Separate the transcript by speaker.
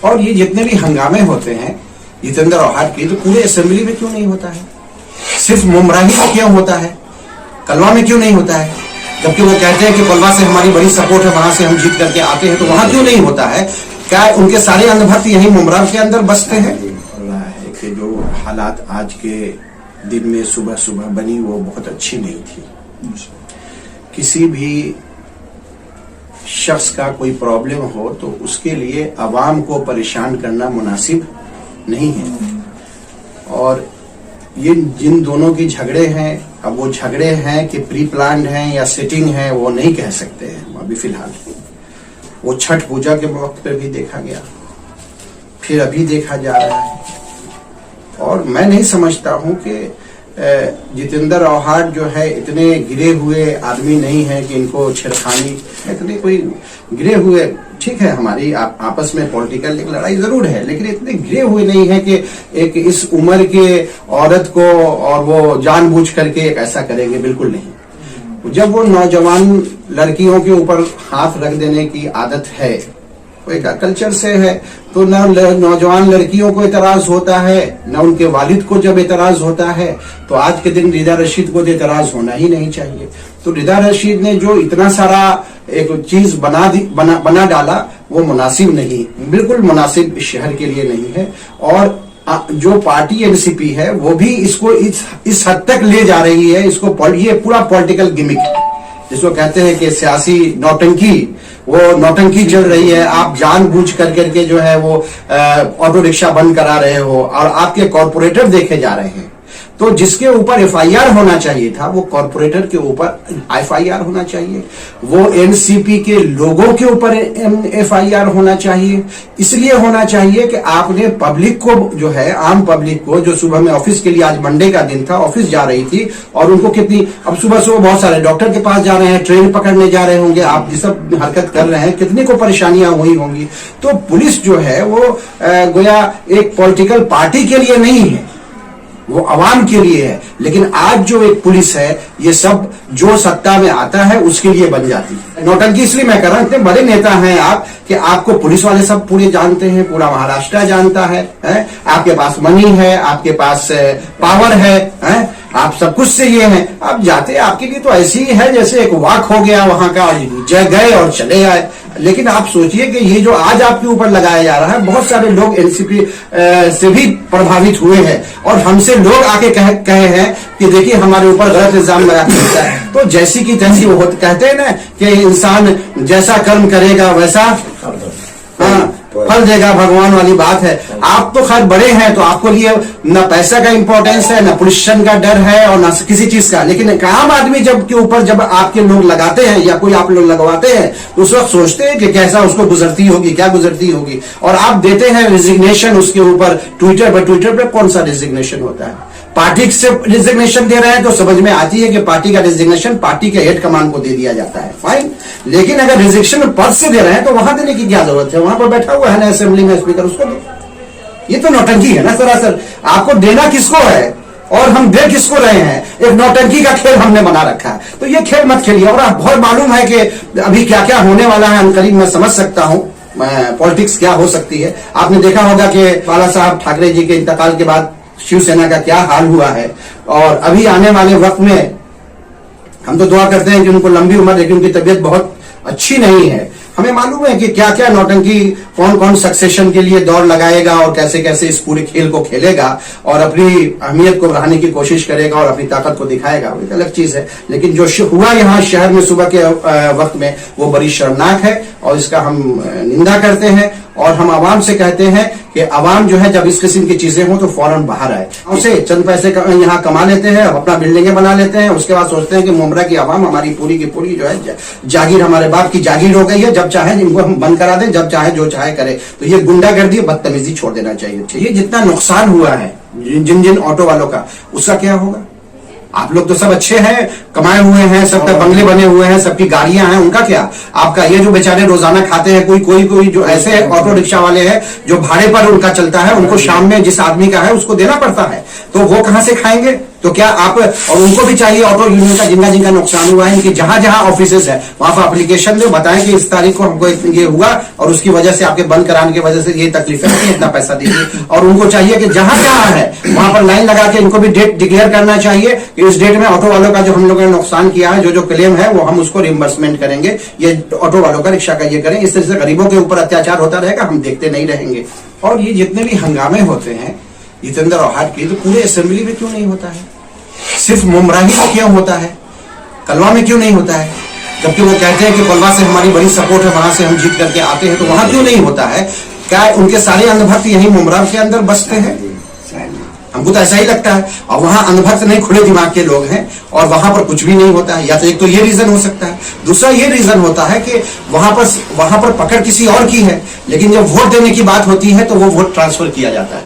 Speaker 1: और ये जितने भी हंगामे होते हैं जितेंद्र औहाड की, तो पूरे असेंबली में क्यों नहीं होता है? सिर्फ मुमराही में क्यों होता है? कलवा में क्यों नहीं होता है? जबकि वो कहते हैं कि कलवा से हमारी बड़ी सपोर्ट है, वहां से हम जीत करके आते हैं, तो वहां क्यों नहीं होता है? क्या उनके सारे अंधभक्त यही मुमरा के अंदर बसते हैं? कि जो हालात आज के दिन में सुबह सुबह बनी वो बहुत अच्छी नहीं थी। किसी भी शख्स का कोई प्रॉब्लम हो तो उसके लिए अवाम को परेशान करना मुनासिब नहीं है। और ये जिन दोनों की झगड़े हैं, अब वो झगड़े हैं कि प्री प्लान्ड हैं या सेटिंग है, वो नहीं कह सकते हैं अभी फिलहाल। वो छठ पूजा के वक्त पे भी देखा गया, फिर अभी देखा जा रहा है। और मैं नहीं समझता हूं कि जितेंद्र औहाड जो है इतने गिरे हुए आदमी नहीं है कि इनको छेड़खानी, इतने कोई गिरे हुए, ठीक है हमारी आपस में पॉलिटिकल एक लड़ाई जरूर है, लेकिन इतने गिरे हुए नहीं है कि एक इस उम्र के औरत को और वो जानबूझ करके एक ऐसा करेंगे, बिल्कुल नहीं। जब वो नौजवान लड़कियों के ऊपर हाथ रख देने की आदत है, वो एक कल्चर से है, तो न नौजवान लड़कियों को एतराज होता है, न उनके वालिद को जब एतराज होता है, तो आज के दिन रिदा रशीद को एतराज होना ही नहीं चाहिए। तो रिदा रशीद ने जो इतना सारा एक चीज बना डाला, वो मुनासिब नहीं, बिल्कुल मुनासिब इस शहर के लिए नहीं है। और जो पार्टी एनसीपी है वो भी इसको इस हद तक ले जा रही है, इसको ये पूरा पॉलिटिकल गिमिक है, जिसको कहते हैं कि सियासी नौटंकी, वो नौटंकी चल रही है। आप जानबूझ करके जो है वो ऑटो रिक्शा बंद करा रहे हो और आपके कॉर्पोरेटर देखे जा रहे हैं। तो जिसके ऊपर एफआईआर होना चाहिए था, वो कॉर्पोरेटर के ऊपर एफआईआर होना चाहिए, वो एनसीपी के लोगों के ऊपर एफआईआर होना चाहिए। इसलिए होना चाहिए कि आपने पब्लिक को जो है, आम पब्लिक को, जो सुबह में ऑफिस के लिए, आज मंडे का दिन था, ऑफिस जा रही थी, और उनको कितनी, अब सुबह सुबह बहुत सारे डॉक्टर के पास जा रहे हैं, ट्रेन पकड़ने जा रहे होंगे, आप जिस सब हरकत कर रहे हैं, कितने को परेशानियां हुई होंगी। तो पुलिस जो है वो गोया एक पॉलिटिकल पार्टी के लिए नहीं है, वो अवाम के लिए है। लेकिन आज जो एक पुलिस है, ये सब जो सत्ता में आता है उसके लिए बन जाती है। नौटंकी इसलिए मैं कर रहा हूं, इतने बड़े नेता हैं आप कि आपको पुलिस वाले सब पूरे जानते हैं, पूरा महाराष्ट्र जानता है? आपके पास मनी है, आपके पास पावर है, आप सब कुछ से ये हैं, आप जाते, आपके लिए तो ऐसी ही है जैसे एक वाक हो गया वहां का, जय गए और चले आए। लेकिन आप सोचिए कि ये जो आज आपके ऊपर लगाया जा रहा है, बहुत सारे लोग एनसीपी से भी प्रभावित हुए हैं, और हमसे लोग आके कहे हैं कि देखिए हमारे ऊपर गलत इल्जाम लगा सकता है। तो जैसी की तैसी वो कहते हैं ना कि इंसान जैसा कर्म करेगा वैसा फल देगा, भगवान वाली बात है। आप तो खैर बड़े हैं, तो आपको लिए न पैसा का इंपॉर्टेंस है, न पोजीशन का डर है, और न किसी चीज का। लेकिन आम आदमी जब के ऊपर जब आपके लोग लगाते हैं या कोई आप लोग लगवाते हैं, तो उस वक्त सोचते हैं कि कैसा उसको गुजरती होगी, क्या गुजरती होगी। और आप देते हैं रिजिग्नेशन उसके ऊपर ट्विटर पर कौन सा रिजिग्नेशन होता है? पार्टी से रिजिग्नेशन दे रहे हैं तो समझ में आती है कि पार्टी का रिजिग्नेशन पार्टी के हेड कमान को दे दिया जाता है, फाइन। लेकिन अगर रिजिग्नेशन पद से दे रहे हैं तो वहां देने की क्या जरूरत है? वहां पर बैठा हुआ है ना असेंबली में स्पीकर, उसको दो। ये तो नौटंकी है ना सरासर। आपको देना किसको है और हम दे किसको रहे हैं? एक नौटंकी का खेल हमने बना रखा है। तो ये खेल मत खेलिए। और बहुत मालूम है कि अभी क्या क्या होने वाला है, अनकरीब मैं समझ सकता हूं पॉलिटिक्स क्या हो सकती है। आपने देखा होगा कि बाला साहब ठाकरे जी के इंतकाल के बाद शिवसेना का क्या हाल हुआ है, और अभी आने वाले वक्त में हम तो दुआ करते हैं कि उनको लंबी उम्र, लेकिन उनकी तबीयत बहुत अच्छी नहीं है। हमें मालूम है कि क्या क्या नौटंकी, कौन कौन सक्सेशन के लिए दौड़ लगाएगा और कैसे कैसे इस पूरे खेल को खेलेगा और अपनी अहमियत को बढ़ाने की कोशिश करेगा और अपनी ताकत को दिखाएगा, वो एक अलग चीज है। लेकिन जो हुआ यहाँ शहर में सुबह के वक्त में, वो बड़ी शर्मनाक है और इसका हम निंदा करते हैं। और हम आवाम से कहते हैं कि आवाम जो है जब इस किस्म की चीजें हो तो फौरन बाहर आए। उसे चंद पैसे यहाँ कमा लेते हैं, अपना बिल्डिंगें बना लेते हैं, उसके बाद सोचते हैं कि मुमरा की आवाम हमारी पूरी की पूरी जो है जागीर, हमारे बाप की जागीर हो गई है, जब चाहे इनको हम बंद करा दें, जब चाहे जो चाहे करे। तो ये गुंडागर्दी, बदतमीजी छोड़ देना चाहिए। ये जितना नुकसान हुआ है जिन जिन ऑटो वालों का, उसका क्या होगा? आप लोग तो सब अच्छे हैं, कमाए हुए हैं, सबका बंगले बने हुए हैं, सबकी गाड़ियां हैं, उनका क्या? आपका ये जो बेचारे रोजाना खाते हैं, कोई जो ऐसे ऑटो रिक्शा वाले हैं जो भाड़े पर उनका चलता है, उनको शाम में जिस आदमी का है उसको देना पड़ता है, तो वो कहां से खाएंगे? तो क्या आप, और उनको भी चाहिए ऑटो यूनियन का, जिनका जिनका नुकसान हुआ है, इनकी जहां जहां ऑफिसेज है वहां पर एप्लीकेशन दो, बताएं कि इस तारीख को हमको ये हुआ और उसकी वजह से आपके बंद कराने की वजह से ये तकलीफ है, इतना पैसा दीजिए। और उनको चाहिए कि जहां जहां है वहां पर लाइन लगा के इनको भी डेट डिक्लेयर करना चाहिए कि इस डेट में ऑटो वालों का जो हम लोगों ने नुकसान किया है, जो जो क्लेम है वो हम उसको रिम्बर्समेंट करेंगे, ये ऑटो वालों का, रिक्शा का ये करें। इस तरह से गरीबों के ऊपर अत्याचार होता रहेगा, हम देखते नहीं रहेंगे। और ये जितने भी हंगामे होते हैं जितेंद्र औहाट की, तो पूरे असेंबली में क्यों नहीं होता है? सिर्फ मुमराही में क्यों होता है? कलवा में क्यों नहीं होता है? जबकि वो कहते हैं कि कलवा से हमारी बड़ी सपोर्ट है, वहां से हम जीत करके आते हैं, तो वहां क्यों नहीं होता है? क्या उनके सारे अंधभक्त यही मुमरा के अंदर बसते हैं? हमको तो ऐसा ही लगता है। और वहां अंधभक्त नहीं, खुले दिमाग के लोग हैं और वहां पर कुछ भी नहीं होता है। या तो एक तो ये रीजन हो सकता है, दूसरा ये रीजन होता है कि वहां पर पकड़ किसी और की है, लेकिन जब वोट देने की बात होती है तो वो वोट ट्रांसफर किया जाता है।